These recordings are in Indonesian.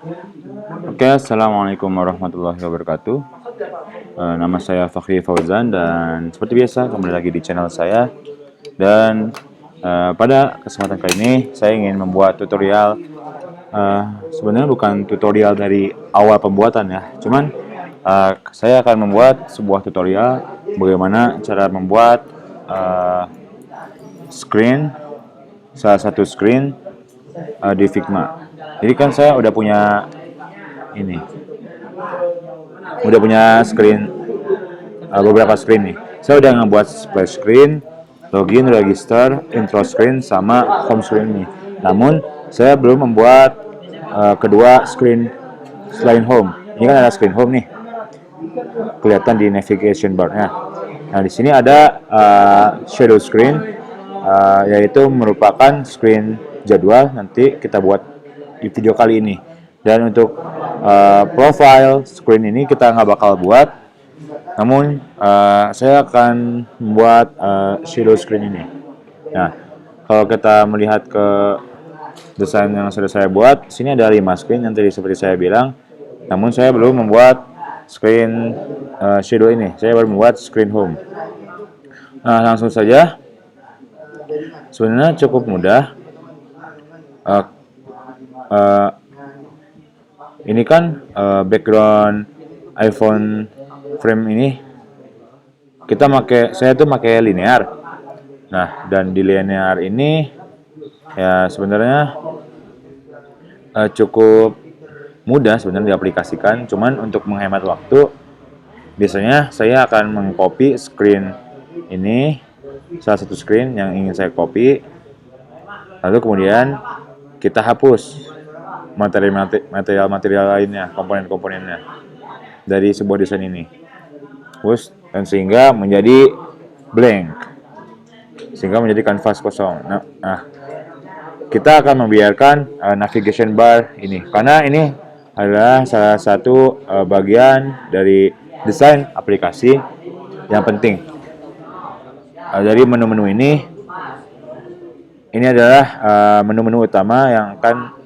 Oke, assalamualaikum warahmatullahi wabarakatuh. Nama saya Fakhri Fauzan dan seperti biasa kembali lagi di channel saya. Dan pada kesempatan kali ini saya ingin membuat tutorial. Sebenarnya bukan tutorial dari awal pembuatan ya, cuman saya akan membuat sebuah tutorial bagaimana cara membuat screen, salah satu screen di Figma. Jadi kan saya ini udah punya screen, beberapa screen nih. Saya udah ngebuat splash screen, login, register, intro screen, sama home screen nih. Namun saya belum membuat kedua screen selain home. Ini kan ada screen home nih, kelihatan di navigation bar-nya. Nah, di sini ada shadow screen, yaitu merupakan screen jadwal nanti kita buat di video kali ini. Dan untuk profile screen ini kita nggak bakal buat, namun saya akan membuat shadow screen ini. Nah, kalau kita melihat ke desain yang sudah saya buat, sini ada 5 screen yang tadi seperti saya bilang. Namun saya belum membuat screen shadow ini. Saya baru membuat screen home. Nah, langsung saja. Sebenarnya cukup mudah. Ini kan background iPhone frame ini saya tuh pakai linear. Nah, dan di linear ini ya sebenarnya cukup mudah sebenarnya diaplikasikan. Cuman untuk menghemat waktu, biasanya saya akan mengcopy screen ini, salah satu screen yang ingin saya copy, lalu kemudian kita hapus material lainnya, komponen-komponennya dari sebuah desain ini. Terus dan sehingga menjadi blank, sehingga menjadi kanvas kosong. Nah, kita akan membiarkan navigation bar ini karena ini adalah salah satu bagian dari desain aplikasi yang penting. Dari menu-menu ini adalah menu-menu utama yang akan,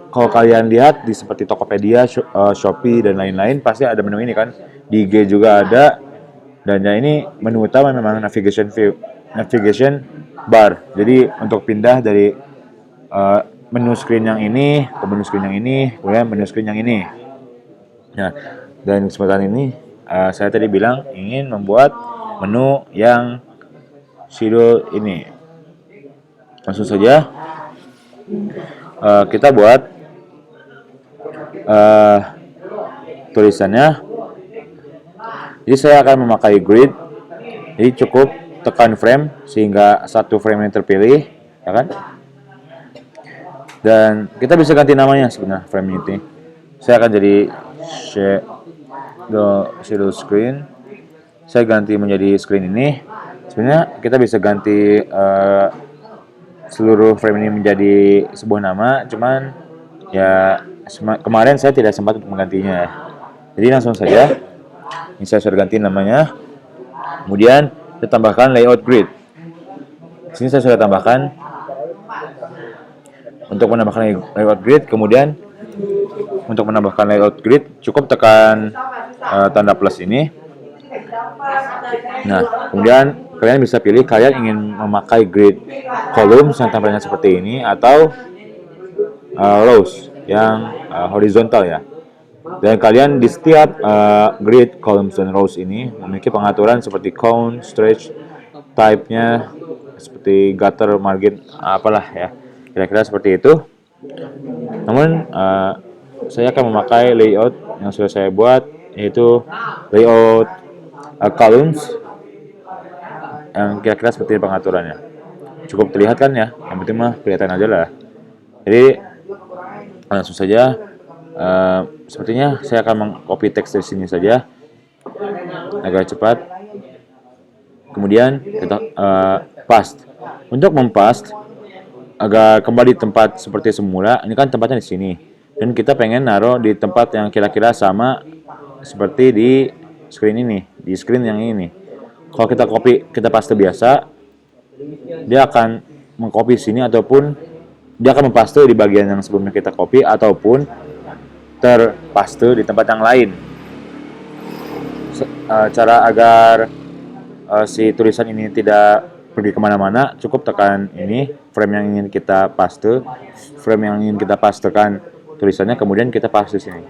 kalau kalian lihat di seperti Tokopedia, Shopee dan lain-lain, pasti ada menu ini kan. Di IG juga ada. Dan ya ini menu utama memang navigation bar. Jadi untuk pindah dari menu screen yang ini ke menu screen yang ini, kemudian menu screen yang ini. Nah, dan kesempatan ini saya tadi bilang ingin membuat menu yang shadow ini. Langsung saja kita buat tulisannya. Jadi saya akan memakai grid. Jadi cukup tekan frame sehingga satu frame yang terpilih, ya kan? Dan kita bisa ganti namanya sebenarnya frame ini. Saya akan jadi shadow screen. Saya ganti menjadi screen ini. Sebenarnya kita bisa ganti seluruh frame ini menjadi sebuah nama, cuman ya kemarin saya tidak sempat untuk menggantinya. Jadi langsung saja, ini saya sudah ganti namanya. Kemudian saya tambahkan layout grid. Sini saya sudah tambahkan. Untuk menambahkan layout grid, kemudian untuk menambahkan layout grid cukup tekan tanda plus ini. Nah, kemudian kalian bisa pilih kalian ingin memakai grid columns yang tampilnya seperti ini atau rows yang horizontal ya. Dan kalian di setiap grid, columns, dan rows ini memiliki pengaturan seperti count, stretch, type-nya, seperti gutter, margin, apalah ya. Kira-kira seperti itu. Namun, saya akan memakai layout yang sudah saya buat, yaitu layout columns, yang kira-kira seperti pengaturannya. Cukup terlihat kan ya? Yang penting mah kelihatan aja lah. Jadi, langsung saja. Sepertinya saya akan mengcopy teks dari sini saja agar cepat. Kemudian kita paste. Untuk mempaste agar kembali tempat seperti semula, ini kan tempatnya di sini. Dan kita pengen naruh di tempat yang kira-kira sama seperti di screen ini, di screen yang ini. Kalau kita copy, kita paste biasa, dia akan mengcopy sini ataupun dia akan mempaste di bagian yang sebelumnya kita copy, ataupun terpaste di tempat yang lain. Cara agar si tulisan ini tidak pergi kemana-mana, cukup tekan ini frame yang ingin kita paste, frame yang ingin kita pastekan tulisannya, kemudian kita paste di sini.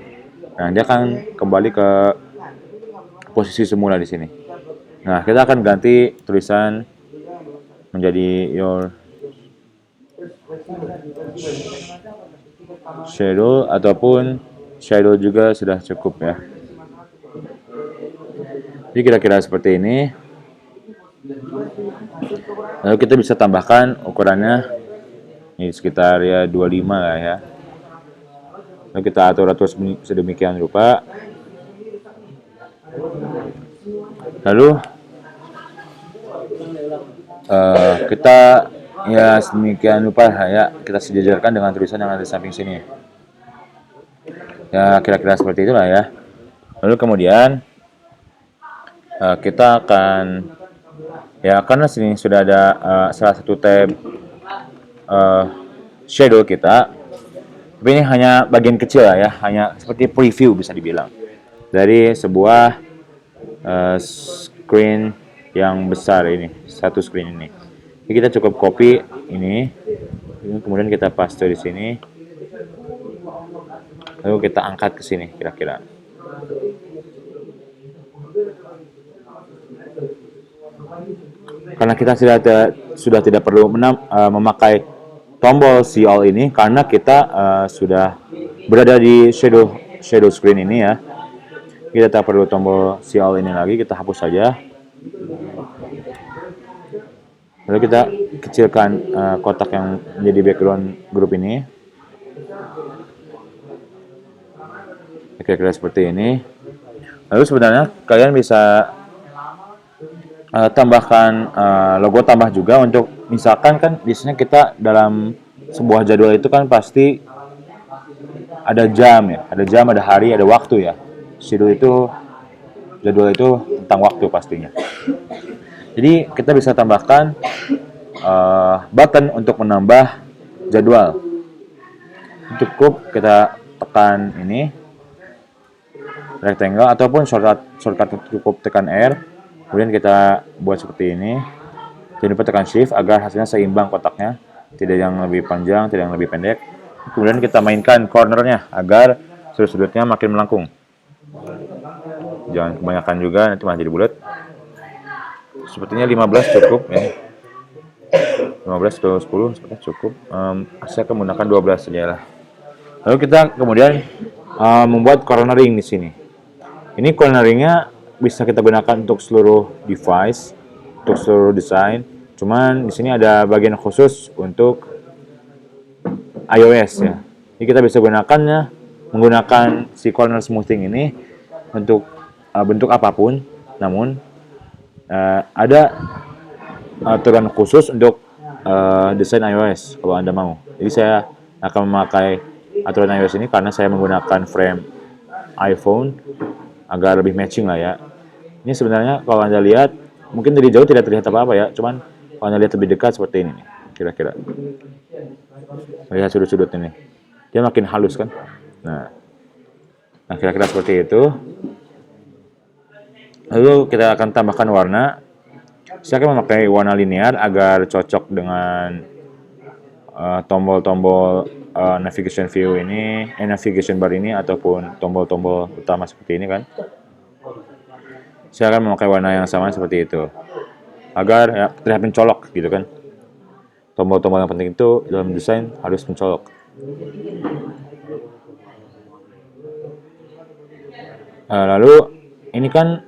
Nah, dia akan kembali ke posisi semula di sini. Nah, kita akan ganti tulisan menjadi your shadow, ataupun shadow juga sudah cukup ya. Jadi kira-kira seperti ini. Lalu kita bisa tambahkan ukurannya ini sekitar ya 25 lah ya. Lalu kita atur sedemikian rupa. Lalu kita ya sedemikian rupa ya, kita sejajarkan dengan tulisan yang ada di samping sini. Ya kira-kira seperti itulah ya. Lalu kemudian kita akan ya, karena sini sudah ada salah satu tab shadow kita, tapi ini hanya bagian kecil lah ya, hanya seperti preview bisa dibilang dari sebuah screen yang besar ini, satu screen ini. Jadi kita cukup copy ini, kemudian kita paste di sini, lalu kita angkat ke sini kira-kira. Karena kita sudah tidak perlu memakai tombol see all ini, karena kita sudah berada di shadow screen ini ya. Kita tak perlu tombol see all ini lagi, kita hapus saja. Lalu kita kecilkan kotak yang menjadi background grup ini. Kira-kira seperti ini. Lalu sebenarnya kalian bisa tambahkan logo tambah juga, untuk misalkan kan biasanya kita dalam sebuah jadwal itu kan pasti ada jam ya, ada hari, ada waktu ya. Jadwal itu tentang waktu pastinya. Jadi kita bisa tambahkan button untuk menambah jadwal. Cukup kita tekan ini rectangle, ataupun shortcut cukup tekan R. Kemudian kita buat seperti ini. Jangan lupa tekan shift agar hasilnya seimbang kotaknya, tidak yang lebih panjang, tidak yang lebih pendek. Kemudian kita mainkan cornernya agar sudut-sudutnya makin melengkung. Jangan kebanyakan juga, nanti malah jadi bulat. Sepertinya 15 cukup ya. 15 atau 10 sepertinya cukup. Saya akan menggunakan 12 saja lah. Lalu kita kemudian membuat cornering di sini. Ini corneringnya bisa kita gunakan untuk seluruh device, untuk seluruh desain. Cuman di sini ada bagian khusus untuk iOS ya. Jadi kita bisa menggunakan si corner smoothing ini untuk bentuk apapun. Namun ada aturan khusus untuk desain iOS kalau Anda mau. Jadi saya akan memakai aturan iOS ini karena saya menggunakan frame iPhone agar lebih matching lah ya. Ini sebenarnya kalau Anda lihat, mungkin dari jauh tidak terlihat apa-apa ya, cuman kalau Anda lihat lebih dekat seperti ini nih, kira-kira. Lihat sudut-sudut ini. Dia makin halus kan? Nah kira-kira seperti itu. Lalu kita akan tambahkan warna. Saya akan memakai warna linear agar cocok dengan tombol-tombol navigation view ini, navigation bar ini, ataupun tombol-tombol utama seperti ini kan. Saya akan memakai warna yang sama seperti itu agar ya, terlihat mencolok gitu kan. Tombol-tombol yang penting itu dalam desain harus mencolok. Lalu ini kan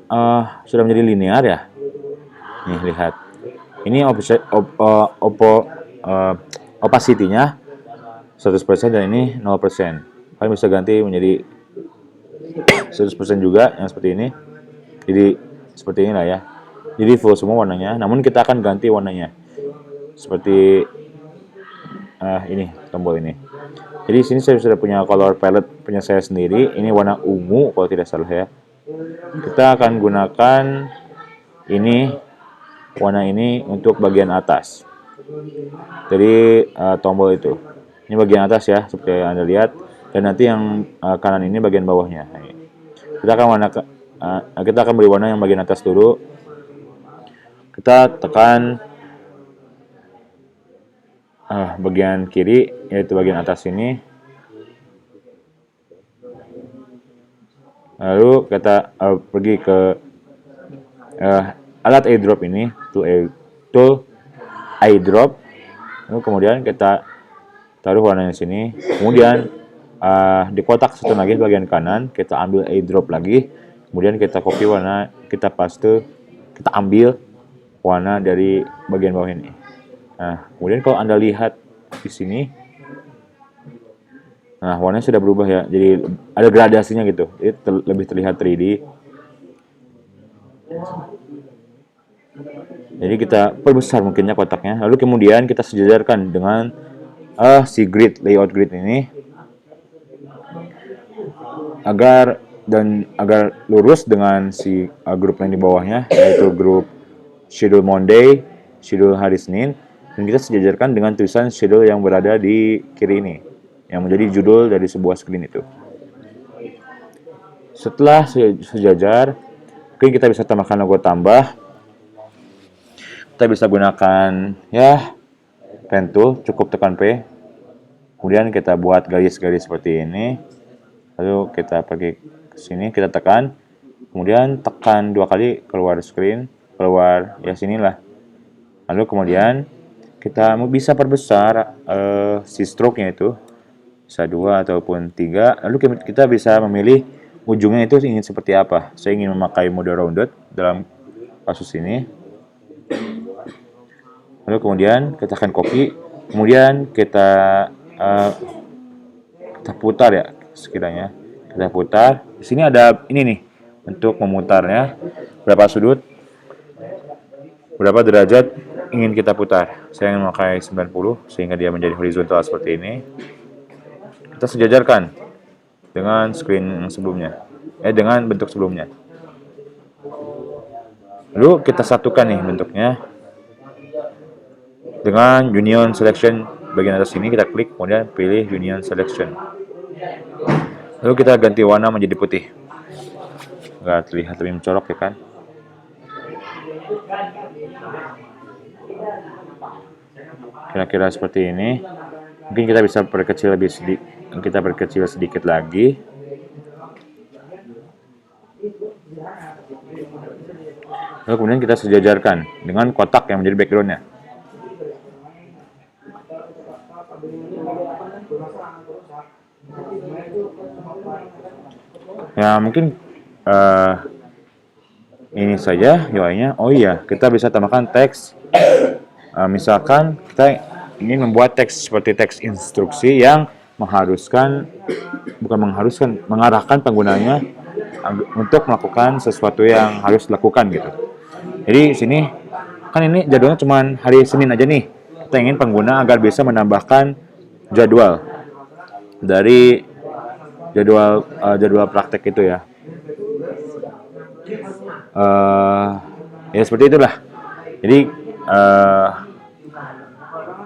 sudah menjadi linear ya. Nih lihat. Ini opacity-nya 100% dan ini 0%. Kalian bisa ganti menjadi 100% juga yang seperti ini. Jadi seperti inilah ya. Jadi full semua warnanya. Namun kita akan ganti warnanya. Seperti ini tombol ini. Jadi sini saya sudah punya color palette punya saya sendiri. Ini warna ungu kalau tidak salah ya. Kita akan gunakan ini warna ini untuk bagian atas. Jadi tombol itu. Ini bagian atas ya, seperti yang Anda lihat. dan nanti yang kanan ini bagian bawahnya. Kita akan kita akan beri warna yang bagian atas dulu. Kita tekan bagian kiri, yaitu bagian atas ini. Lalu kita pergi ke alat eyedrop ini, tool eyedrop. Lalu kemudian kita taruh warnanya di sini. Kemudian di kotak satu lagi bagian kanan kita ambil eyedrop lagi. Kemudian kita copy warna, kita paste, kita ambil warna dari bagian bawah ini. Nah, kemudian kalau Anda lihat di sini, nah warnanya sudah berubah ya. Jadi ada gradasinya gitu. Jadi lebih terlihat 3D. Jadi kita perbesar mungkinnya kotaknya. Lalu kemudian kita sejajarkan dengan si grid, layout grid ini agar lurus dengan si grup yang di bawahnya, yaitu grup schedule Monday, schedule hari Senin, dan kita sejajarkan dengan tulisan schedule yang berada di kiri ini, yang menjadi judul dari sebuah screen itu. Setelah sejajar, mungkin kita bisa tambahkan logo tambah. Kita bisa gunakan ya pen tool, cukup tekan P. Kemudian kita buat garis-garis seperti ini. Lalu kita pergi ke sini, kita tekan. Kemudian tekan 2 kali keluar screen, keluar ya sinilah. Lalu kemudian kita bisa perbesar si stroke-nya itu. Bisa 2 ataupun 3. Lalu kita bisa memilih ujungnya itu ingin seperti apa. Saya ingin memakai mode rounded dalam kasus ini. Lalu kemudian kita akan copy, kemudian kita putar ya sekiranya. Kita putar. Di sini ada ini nih untuk memutarnya. Berapa sudut, berapa derajat ingin kita putar. Saya ingin memakai 90 sehingga dia menjadi horizontal seperti ini. Kita sejajarkan dengan screen sebelumnya. Dengan bentuk sebelumnya. Lalu kita satukan nih bentuknya dengan Union Selection bagian atas sini, kita klik, kemudian pilih Union Selection. Lalu kita ganti warna menjadi putih. Nggak terlihat lebih mencolok ya kan? Kira-kira seperti ini. Mungkin kita bisa perkecil sedikit lagi. Lalu kemudian kita sejajarkan dengan kotak yang menjadi background-nya. Ya mungkin ini saja UI-nya. Oh iya, kita bisa tambahkan teks. Misalkan kita ingin membuat teks seperti teks instruksi yang mengarahkan penggunanya untuk melakukan sesuatu yang harus dilakukan gitu. Jadi sini kan ini jadwalnya cuma hari Senin aja nih. Kita ingin pengguna agar bisa menambahkan jadwal dari jadwal praktek itu ya. Ya seperti itulah. Jadi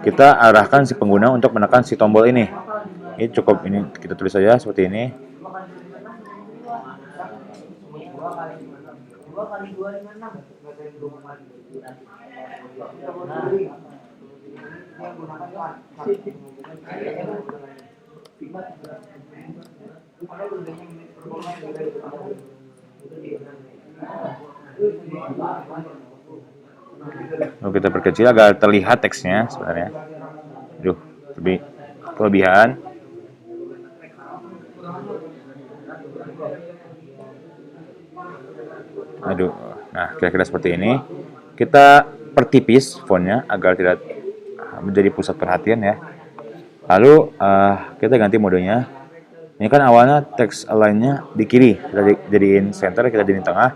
kita arahkan si pengguna untuk menekan si tombol ini. Ini cukup, ini kita tulis saja seperti ini. Lalu kita perkecil agar terlihat teksnya sebenarnya. Aduh, lebih kelebihan. Aduh, nah kira-kira seperti ini. Kita pertipis fontnya agar tidak menjadi pusat perhatian ya. Lalu kita ganti modenya. Ini kan awalnya teks align-nya di kiri, kita jadiin center, kita jadiin tengah.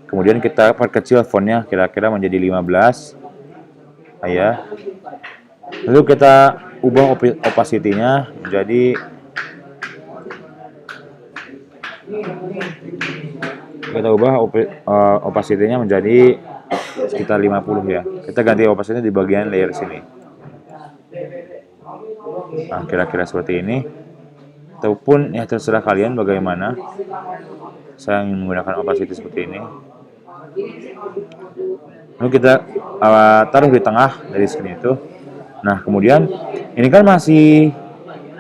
Kemudian kita perkecil fontnya kira-kira menjadi 15. Ya. Lalu kita ubah opacity-nya menjadi opacity-nya menjadi sekitar 50 ya. Kita ganti opacity-nya di bagian layer sini. Nah, kira-kira seperti ini. ataupun ya terserah kalian bagaimana. Saya ingin menggunakan opacity seperti ini. Lalu kita taruh di tengah dari screen itu. Nah, kemudian ini kan masih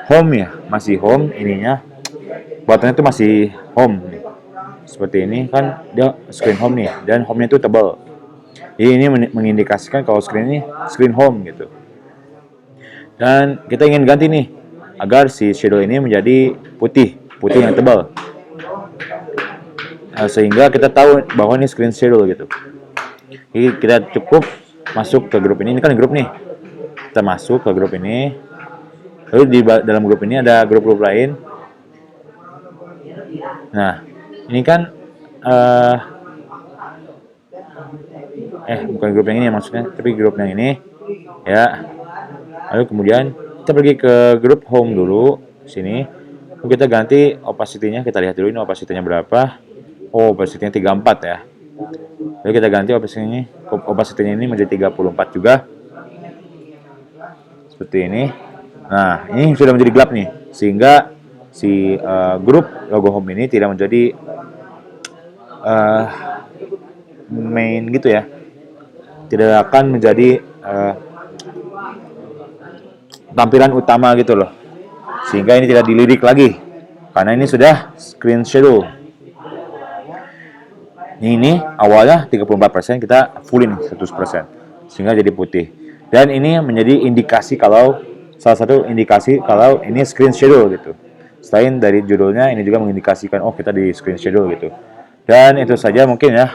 home ya, masih home ininya. Buatannya itu masih home. Seperti ini kan dia screen home nih, dan home-nya itu tebal. Jadi ini mengindikasikan kalau screen ini screen home gitu. Dan kita ingin ganti nih agar si shadow ini menjadi putih yang tebal. Sehingga kita tahu bahwa ini screen shadow gitu. Jadi kita cukup masuk ke grup ini kan grup nih. Kita masuk ke grup ini. Lalu di dalam grup ini ada grup-grup lain. Nah, ini kan bukan grup yang ini maksudnya, tapi grup yang ini ya. Lalu kemudian kita pergi ke grup home dulu sini. Lalu kita ganti opacity-nya, kita lihat dulu ini opacity-nya berapa. Oh, opacity-nya 34 ya. Lalu kita ganti opacity-nya ini menjadi 34 juga. Seperti ini. Nah, ini sudah menjadi gelap nih, sehingga si grup logo home ini tidak menjadi main gitu ya. Tidak akan menjadi tampilan utama gitu loh. Sehingga ini tidak dilirik lagi. Karena ini sudah screen shadow. Ini awalnya 34%, kita fullin 100%. Sehingga jadi putih. Dan ini menjadi indikasi salah satu indikasi kalau ini screen shadow gitu. Selain dari judulnya, ini juga mengindikasikan oh kita di screen shadow gitu. Dan itu saja mungkin ya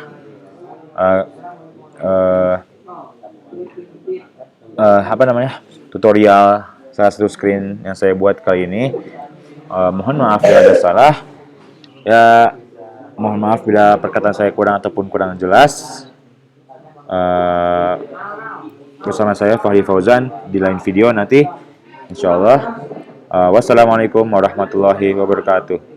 tutorial salah satu screen yang saya buat kali ini. Mohon maaf bila ada salah. Ya, mohon maaf bila perkataan saya kurang ataupun kurang jelas. Bersama saya Fahri Fauzan di lain video nanti, insyaallah. Wassalamualaikum warahmatullahi wabarakatuh.